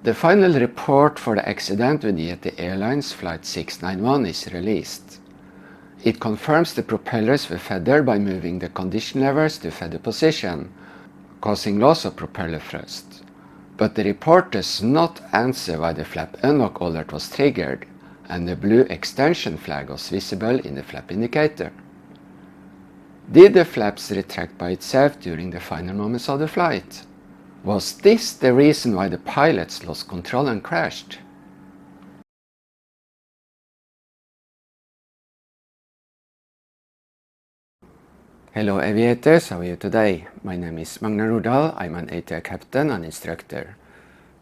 The final report for the accident with Yeti Airlines Flight 691 is released. It confirms the propellers were feathered by moving the condition levers to feather position, causing loss of propeller thrust. But the report does not answer why the flap unlock alert was triggered and the blue extension flag was visible in the flap indicator. Did the flaps retract by itself during the final moments of the flight? Was this the reason why the pilots lost control and crashed? Hello aviators, how are you today? My name is Magnar Nordahl, I'm an ATR captain and instructor.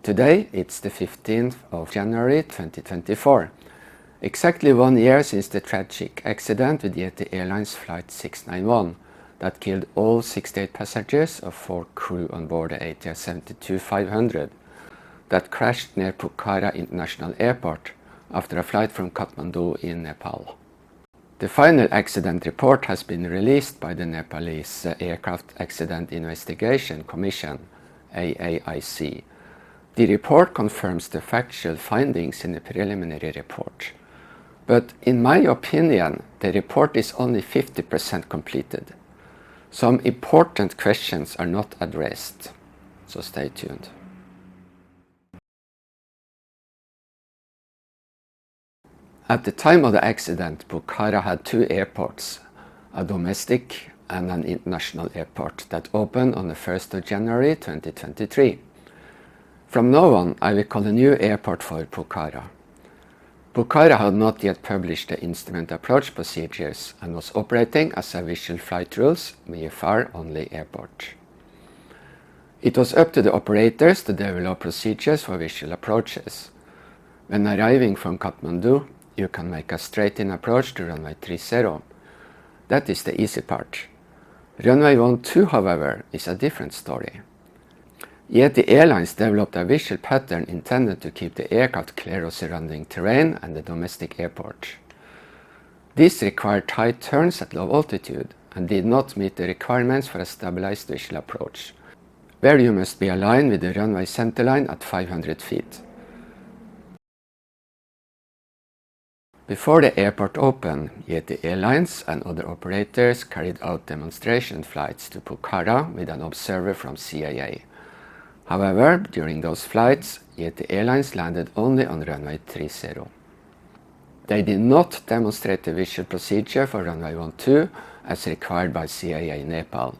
Today it's the 15th of January 2024. Exactly 1 year since the tragic accident with Yeti Airlines Flight 691 that killed all 68 passengers of 4 crew on board the ATR 72-500 that crashed near Pokhara International Airport after a flight from Kathmandu in Nepal. The final accident report has been released by the Nepalese Aircraft Accident Investigation Commission, AAIC. The report confirms the factual findings in the preliminary report. But in my opinion, the report is only 50% completed. Some important questions are not addressed, so stay tuned. At the time of the accident, Pokhara had 2 airports, a domestic and an international airport that opened on the 1st of January 2023. From now on, I will call a new airport for Pokhara. Pokhara had not yet published the instrument approach procedures and was operating as a visual flight rules VFR only airport. It was up to the operators to develop procedures for visual approaches. When arriving from Kathmandu, you can make a straight-in approach to runway 30. That is the easy part. Runway 12, however, is a different story. Yeti Airlines developed a visual pattern intended to keep the aircraft clear of surrounding terrain and the domestic airport. This required tight turns at low altitude and did not meet the requirements for a stabilized visual approach, where you must be aligned with the runway centerline at 500 feet. Before the airport opened, Yeti Airlines and other operators carried out demonstration flights to Pokhara with an observer from CAA. However, during those flights, Yeti Airlines landed only on runway 30. They did not demonstrate the visual procedure for runway 12 as required by CAA Nepal.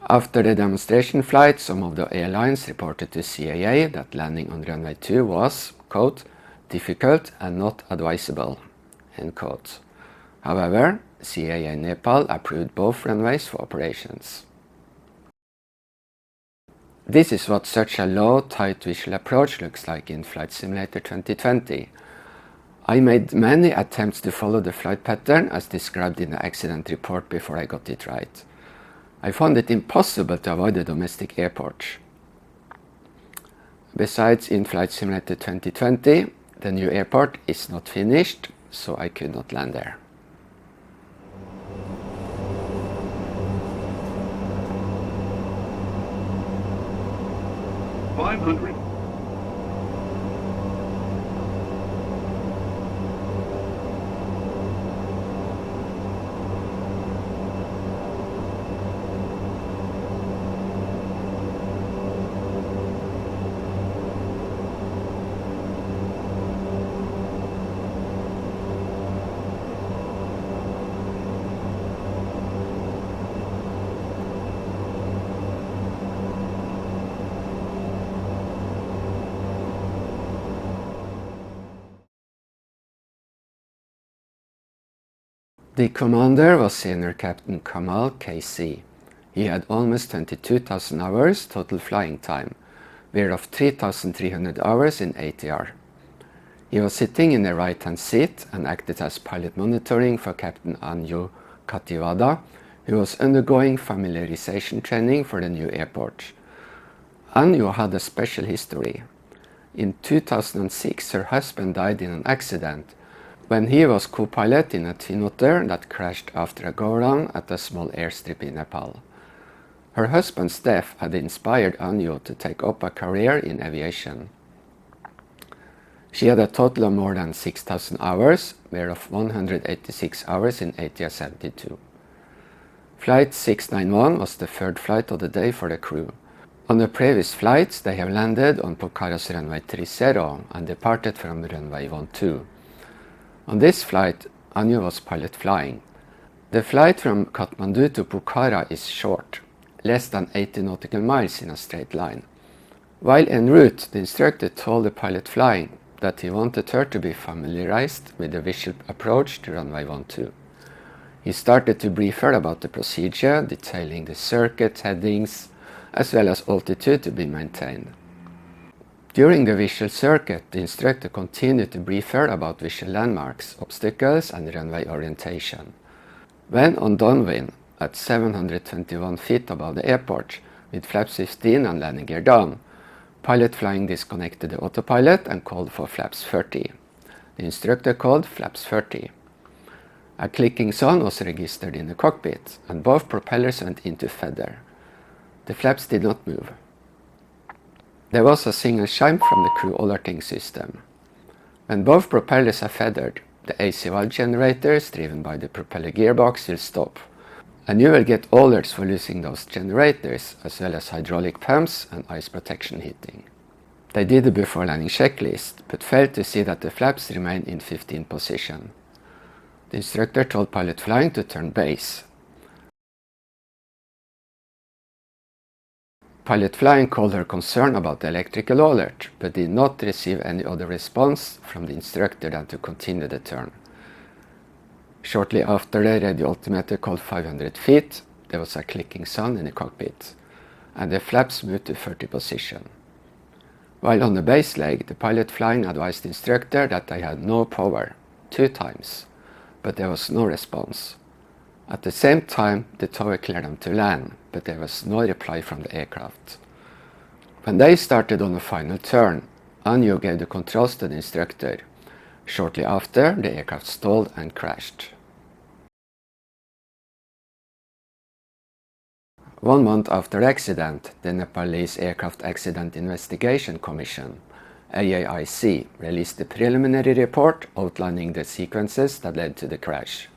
After the demonstration flight, some of the airlines reported to CAA that landing on runway 2 was, quote, difficult and not advisable, end quote. However, CAA Nepal approved both runways for operations. This is what such a low, tight visual approach looks like in Flight Simulator 2020. I made many attempts to follow the flight pattern as described in the accident report before I got it right. I found it impossible to avoid the domestic airport. Besides, in Flight Simulator 2020, the new airport is not finished, so I could not land there. $500. The commander was Senior Captain Kamal KC. He had almost 22,000 hours total flying time, whereof 3,300 hours in ATR. He was sitting in the right-hand seat and acted as pilot monitoring for Captain Anju Kativada, who was undergoing familiarization training for the new airport. Anju had a special history. In 2006, her husband died in an accident when he was co-pilot in a twin otter that crashed after a go-around at a small airstrip in Nepal. Her husband's death had inspired Anju to take up a career in aviation. She had a total of more than 6,000 hours, whereof 186 hours in ATR 72. Flight 691 was the third flight of the day for the crew. On the previous flights, they have landed on Pokhara's runway 30 and departed from runway 12. On this flight, Anju was pilot flying. The flight from Kathmandu to Pokhara is short, less than 80 nautical miles in a straight line. While en route, the instructor told the pilot flying that he wanted her to be familiarized with the visual approach to runway 12. He started to brief her about the procedure, detailing the circuit headings, as well as altitude to be maintained. During the visual circuit, the instructor continued to brief her about visual landmarks, obstacles, and runway orientation. When on downwind, at 721 feet above the airport, with flaps 15 and landing gear down, pilot flying disconnected the autopilot and called for flaps 30. The instructor called flaps 30. A clicking sound was registered in the cockpit, and both propellers went into feather. The flaps did not move. There was a single chime from the crew alerting system. When both propellers are feathered, the AC valve generators driven by the propeller gearbox will stop, and you will get alerts for losing those generators, as well as hydraulic pumps and ice protection heating. They did a before landing checklist, but failed to see that the flaps remained in 15 position. The instructor told pilot flying to turn base. Pilot flying called her concern about the electrical alert, but did not receive any other response from the instructor than to continue the turn. Shortly after the radio altimeter called 500 feet, there was a clicking sound in the cockpit, and the flaps moved to 30 position. While on the base leg, the pilot flying advised the instructor that they had no power, 2 times, but there was no response. At the same time, the tower cleared them to land, but there was no reply from the aircraft. When they started on the final turn, Anju gave the controls to the instructor. Shortly after, the aircraft stalled and crashed. 1 month after the accident, the Nepalese Aircraft Accident Investigation Commission, AAIC, released a preliminary report outlining the sequences that led to the crash.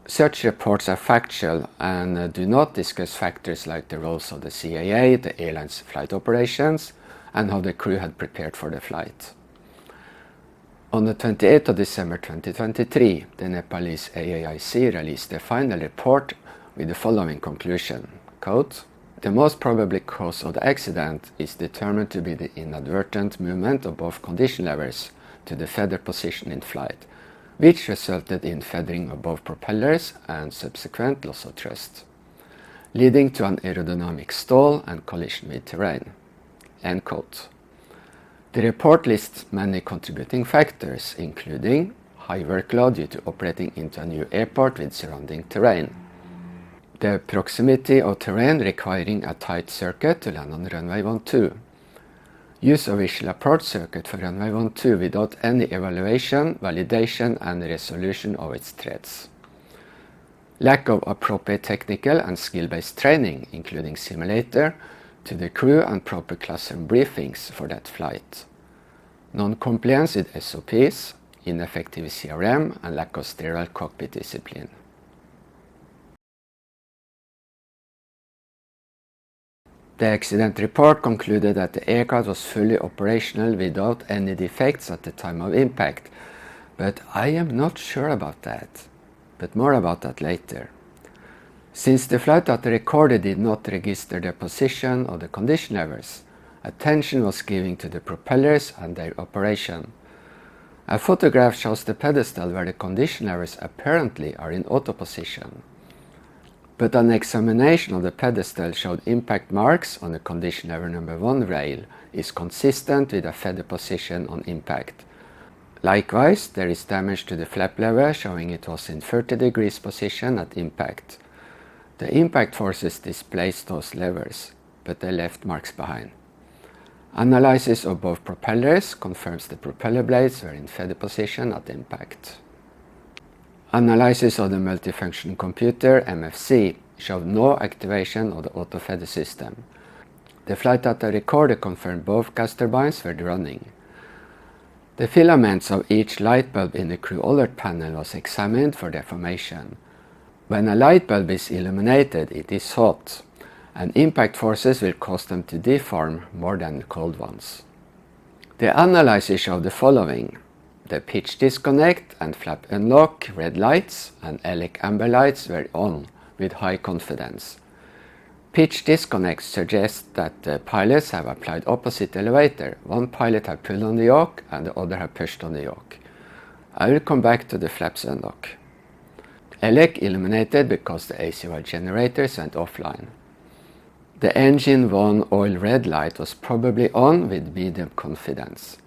Such reports are factual and do not discuss factors like the roles of the CAA, the airline's flight operations, and how the crew had prepared for the flight. On the 28th of December 2023, the Nepalese AAIC released a final report with the following conclusion, quote, "The most probable cause of the accident is determined to be the inadvertent movement of both condition levers to the feather position in flight, which resulted in feathering of both propellers and subsequent loss of thrust, leading to an aerodynamic stall and collision with terrain." End quote. The report lists many contributing factors, including high workload due to operating into a new airport with surrounding terrain, the proximity of terrain requiring a tight circuit to land on runway 12, use of visual approach circuit for runway 12 without any evaluation, validation and resolution of its threats, lack of appropriate technical and skill-based training, including simulator, to the crew and proper classroom briefings for that flight, non-compliance with SOPs, ineffective CRM, and lack of sterile cockpit discipline. The accident report concluded that the aircraft was fully operational without any defects at the time of impact, but I am not sure about that. But more about that later. Since the flight data recorded did not register the position of the condition levers, attention was given to the propellers and their operation. A photograph shows the pedestal where the condition levers apparently are in auto position, but an examination of the pedestal showed impact marks on the condition lever number 1 rail is consistent with a feather position on impact. Likewise, there is damage to the flap lever showing it was in 30 degrees position at impact. The impact forces displaced those levers, but they left marks behind. Analysis of both propellers confirms the propeller blades were in feather position at impact. Analysis of the multifunction computer, MFC, showed no activation of the auto-feeder system. The flight data recorder confirmed both gas turbines were running. The filaments of each light bulb in the crew alert panel was examined for deformation. When a light bulb is illuminated, it is hot, and impact forces will cause them to deform more than cold ones. The analysis showed the following. The pitch disconnect and flap unlock red lights and ELEC amber lights were on with high confidence. Pitch disconnect suggests that the pilots have applied opposite elevator. One pilot have pulled on the yoke and the other have pushed on the yoke. I will come back to the flaps unlock. ELEC illuminated because the ACY generators went offline. The engine 1 oil red light was probably on with medium confidence.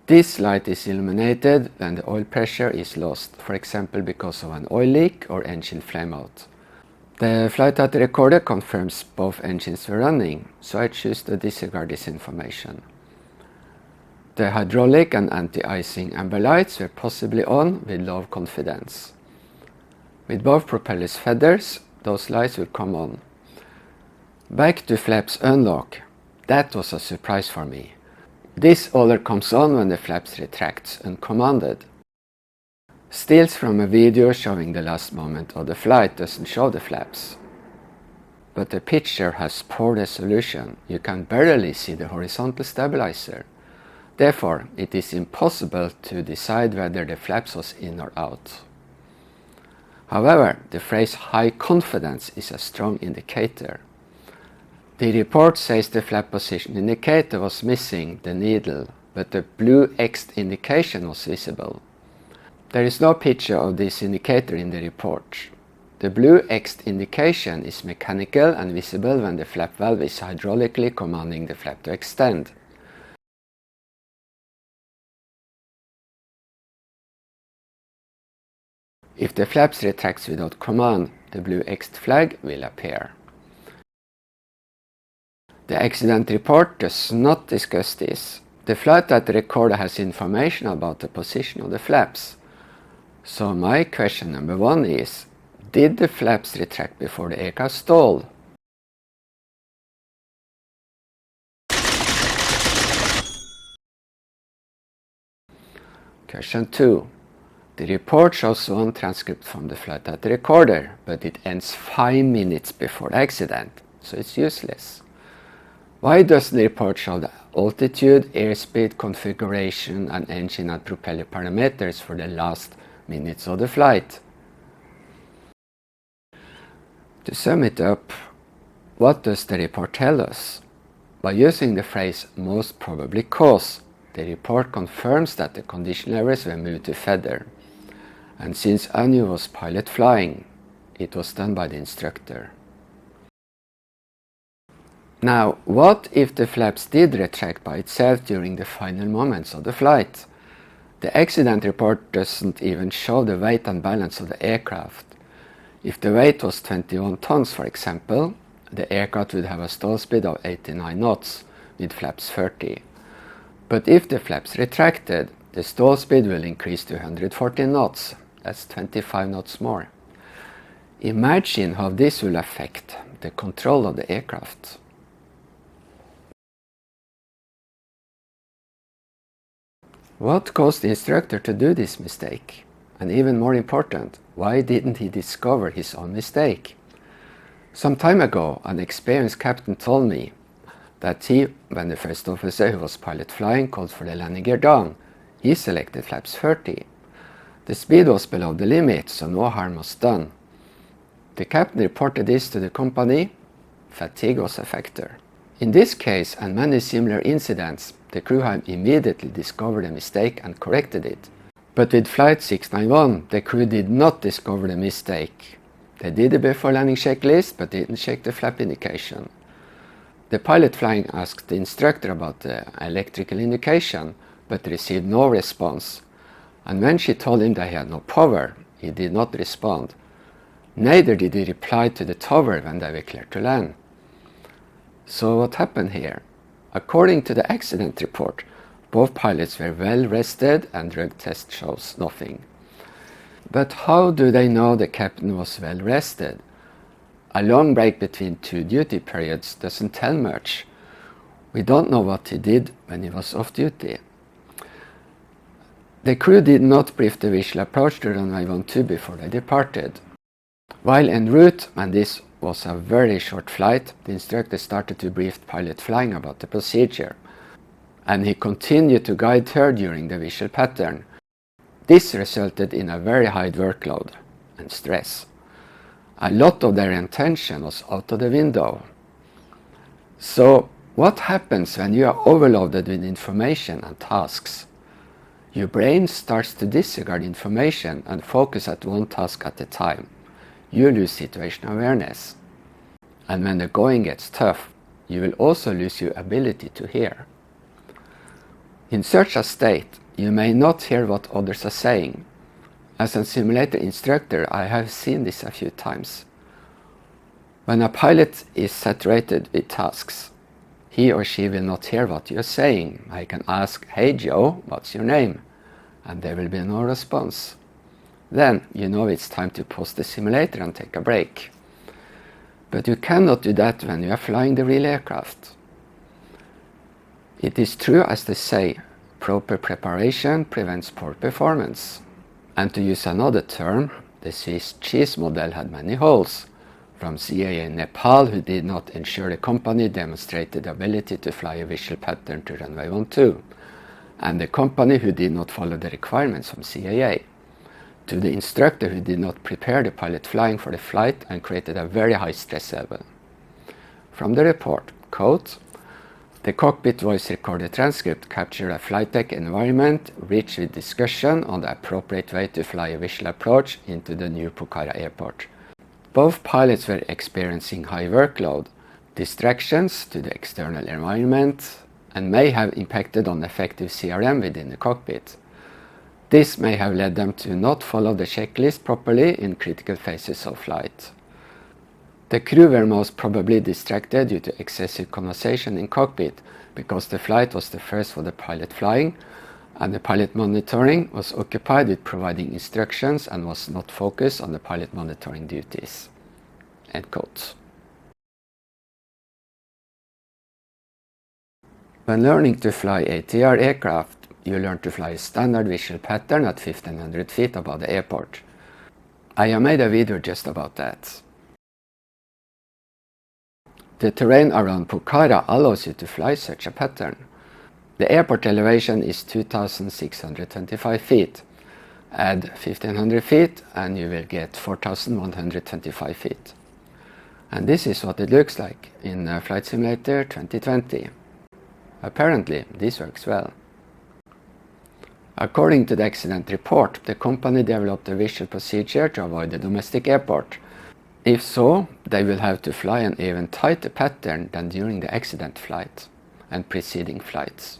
This light is illuminated when the oil pressure is lost, for example because of an oil leak or engine flameout. The flight data recorder confirms both engines were running, so I choose to disregard this information. The hydraulic and anti-icing amber lights were possibly on with low confidence. With both propellers feathers, those lights will come on. Back to flaps unlock. That was a surprise for me. This alert comes on when the flaps retracts uncommanded. Stills from a video showing the last moment of the flight doesn't show the flaps. But the picture has poor resolution. You can barely see the horizontal stabilizer. Therefore, it is impossible to decide whether the flaps was in or out. However, the phrase high confidence is a strong indicator. The report says the flap position indicator was missing the needle, but the blue X indication was visible. There is no picture of this indicator in the report. The blue X indication is mechanical and visible when the flap valve is hydraulically commanding the flap to extend. If the flaps retracts without command, the blue X flag will appear. The accident report does not discuss this. The flight data recorder has information about the position of the flaps. So my question number 1 is, did the flaps retract before the aircraft stalled? Question 2. The report shows one transcript from the flight data recorder, but it ends 5 minutes before the accident, so it's useless. Why doesn't the report show the altitude, airspeed, configuration, and engine and propeller parameters for the last minutes of the flight? To sum it up, what does the report tell us? By using the phrase most probably cause, the report confirms that the condition levels were moved to feather. And since Anu was pilot flying, it was done by the instructor. Now, what if the flaps did retract by itself during the final moments of the flight? The accident report doesn't even show the weight and balance of the aircraft. If the weight was 21 tons, for example, the aircraft would have a stall speed of 89 knots with flaps 30. But if the flaps retracted, the stall speed will increase to 114 knots. That's 25 knots more. Imagine how this will affect the control of the aircraft. What caused the instructor to do this mistake? And even more important, why didn't he discover his own mistake? Some time ago, an experienced captain told me that when the first officer who was pilot flying called for the landing gear down, he selected flaps 30. The speed was below the limit, so no harm was done. The captain reported this to the company. Fatigue was a factor. In this case and many similar incidents, the crew had immediately discovered the mistake and corrected it. But with Flight 691, the crew did not discover the mistake. They did the before landing checklist, but didn't check the flap indication. The pilot flying asked the instructor about the electrical indication, but received no response. And when she told him that he had no power, he did not respond. Neither did he reply to the tower when they were cleared to land. So what happened here? According to the accident report, both pilots were well rested and drug test shows nothing. But how do they know the captain was well rested? A long break between two duty periods doesn't tell much. We don't know what he did when he was off duty. The crew did not brief the visual approach to runway 12 before they departed. While en route, and this was a very short flight, the instructor started to brief the pilot flying about the procedure, and he continued to guide her during the visual pattern. This resulted in a very high workload and stress. A lot of their attention was out of the window. So, what happens when you are overloaded with information and tasks? Your brain starts to disregard information and focus at one task at a time. You lose situational awareness. And when the going gets tough, you will also lose your ability to hear. In such a state, you may not hear what others are saying. As a simulator instructor, I have seen this a few times. When a pilot is saturated with tasks, he or she will not hear what you are saying. I can ask, "Hey Joe, what's your name?" And there will be no response. Then you know it's time to pause the simulator and take a break. But you cannot do that when you are flying the real aircraft. It is true, as they say, proper preparation prevents poor performance. And to use another term, the Swiss cheese model had many holes. From CAA Nepal, who did not ensure the company demonstrated the ability to fly a visual pattern to runway 12, and the company who did not follow the requirements from CAA, to the instructor who did not prepare the pilot flying for the flight and created a very high stress level. From the report, quote, "The cockpit voice recorder transcript captured a flight deck environment rich with discussion on the appropriate way to fly a visual approach into the new Pokhara airport. Both pilots were experiencing high workload, distractions to the external environment, and may have impacted on effective CRM within the cockpit. This may have led them to not follow the checklist properly in critical phases of flight. The crew were most probably distracted due to excessive conversation in cockpit because the flight was the first for the pilot flying, and the pilot monitoring was occupied with providing instructions and was not focused on the pilot monitoring duties." End quote. When learning to fly ATR aircraft, you learn to fly a standard visual pattern at 1500 feet above the airport. I have made a video just about that. The terrain around Pokhara allows you to fly such a pattern. The airport elevation is 2,625 feet. Add 1,500 feet and you will get 4,125 feet. And this is what it looks like in Flight Simulator 2020. Apparently, this works well. According to the accident report, the company developed a visual procedure to avoid the domestic airport. If so, they will have to fly an even tighter pattern than during the accident flight and preceding flights.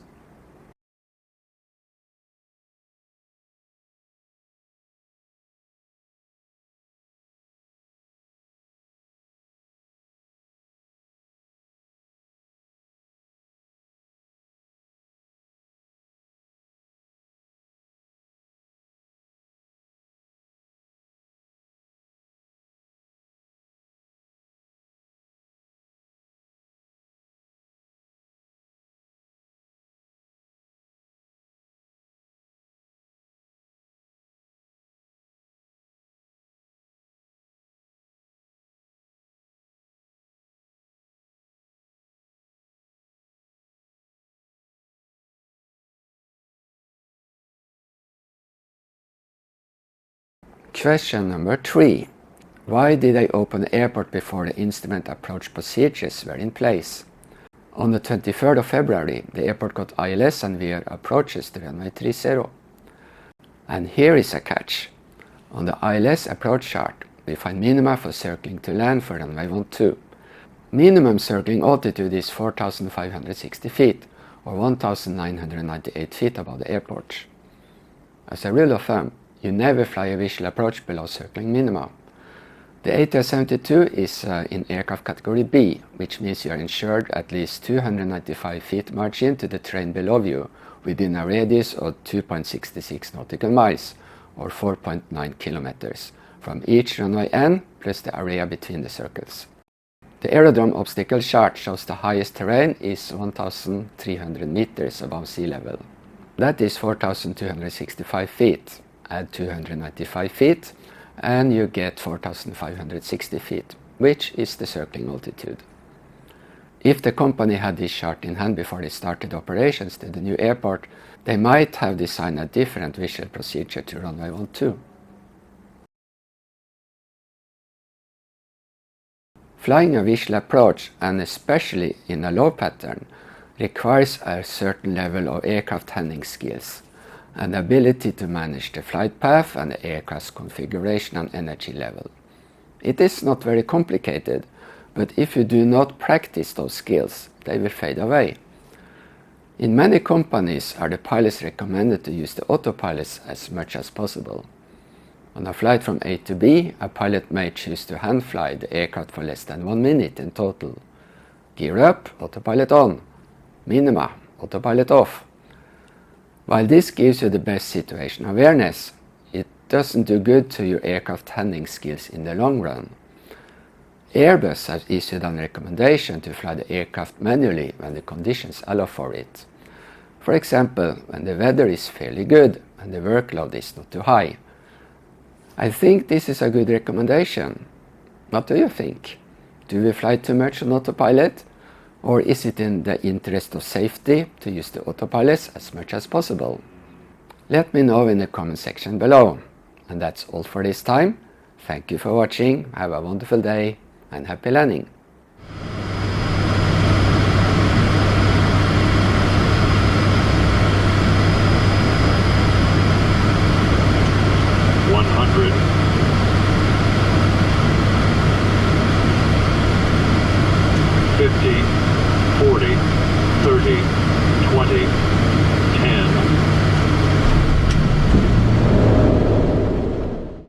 Question number 3. Why did I open the airport before the instrument approach procedures were in place? On the 23rd of February, the airport got ILS and VR approaches to runway 30. And here is a catch. On the ILS approach chart, we find minima for circling to land for runway 12. Minimum circling altitude is 4,560 feet, or 1,998 feet above the airport. As a rule of thumb, you never fly a visual approach below circling minima. The ATR-72 is in aircraft category B, which means you are insured at least 295 feet margin to the terrain below you within a radius of 2.66 nautical miles, or 4.9 kilometers, from each runway N plus the area between the circles. The aerodrome obstacle chart shows the highest terrain is 1,300 meters above sea level. That is 4,265 feet. Add 295 feet and you get 4,560 feet, which is the circling altitude. If the company had this chart in hand before they started operations to the new airport, they might have designed a different visual procedure to runway 12. Flying a visual approach, and especially in a low pattern, requires a certain level of aircraft handling skills and the ability to manage the flight path and the aircraft's configuration and energy level. It is not very complicated, but if you do not practice those skills, they will fade away. In many companies are the pilots recommended to use the autopilots as much as possible. On a flight from A to B, a pilot may choose to hand fly the aircraft for less than 1 minute in total. Gear up, autopilot on. Minima, autopilot off. While this gives you the best situation awareness, it doesn't do good to your aircraft handling skills in the long run. Airbus has issued a recommendation to fly the aircraft manually when the conditions allow for it. For example, when the weather is fairly good and the workload is not too high. I think this is a good recommendation. What do you think? Do we fly too much on autopilot? Or is it in the interest of safety to use the autopilots as much as possible? Let me know in the comment section below. And that's all for this time. Thank you for watching, have a wonderful day and happy landing!